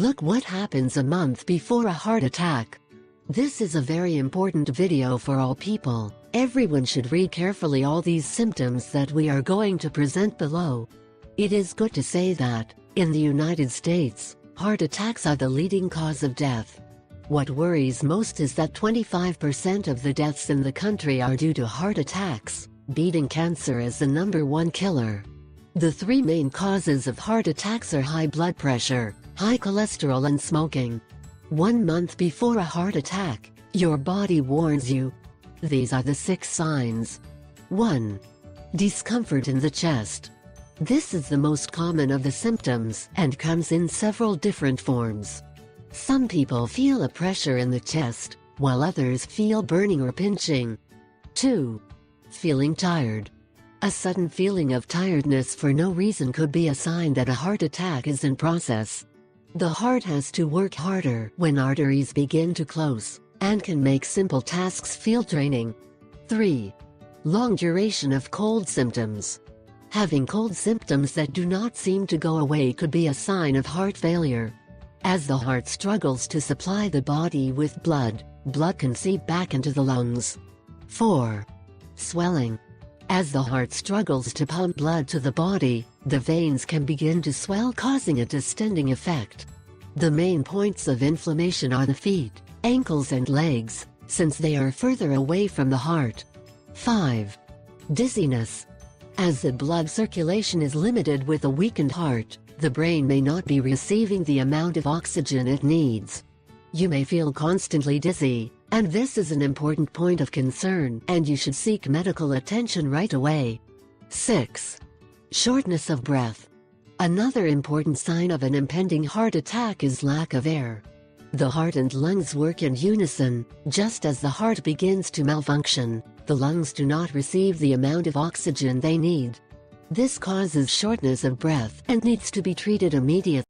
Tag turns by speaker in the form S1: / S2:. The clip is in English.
S1: Look what happens a month before a heart attack. This is a very important video for all people. Everyone should read carefully all these symptoms that we are going to present below. It is good to say that, in the United States, heart attacks are the leading cause of death. What worries most is that 25% of the deaths in the country are due to heart attacks, beating cancer as the #1 killer. The three main causes of heart attacks are high blood pressure, high cholesterol and smoking. 1 month before a heart attack, your body warns you. These are the 6 signs. 1. Discomfort in the chest. This is the most common of the symptoms and comes in several different forms. Some people feel a pressure in the chest, while others feel burning or pinching. 2. Feeling tired. A sudden feeling of tiredness for no reason could be a sign that a heart attack is in process. The heart has to work harder when arteries begin to close, and can make simple tasks feel draining. 3. Long duration of cold symptoms. Having cold symptoms that do not seem to go away could be a sign of heart failure. As the heart struggles to supply the body with blood, blood can seep back into the lungs. 4. Swelling. As the heart struggles to pump blood to the body, the veins can begin to swell, causing a distending effect. The main points of inflammation are the feet, ankles and legs, since they are further away from the heart. 5. Dizziness. As the blood circulation is limited with a weakened heart, the brain may not be receiving the amount of oxygen it needs. You may feel constantly dizzy, and this is an important point of concern, and you should seek medical attention right away. 6. Shortness of breath. Another important sign of an impending heart attack is lack of air. The heart and lungs work in unison. Just as the heart begins to malfunction, the lungs do not receive the amount of oxygen they need. This causes shortness of breath and needs to be treated immediately.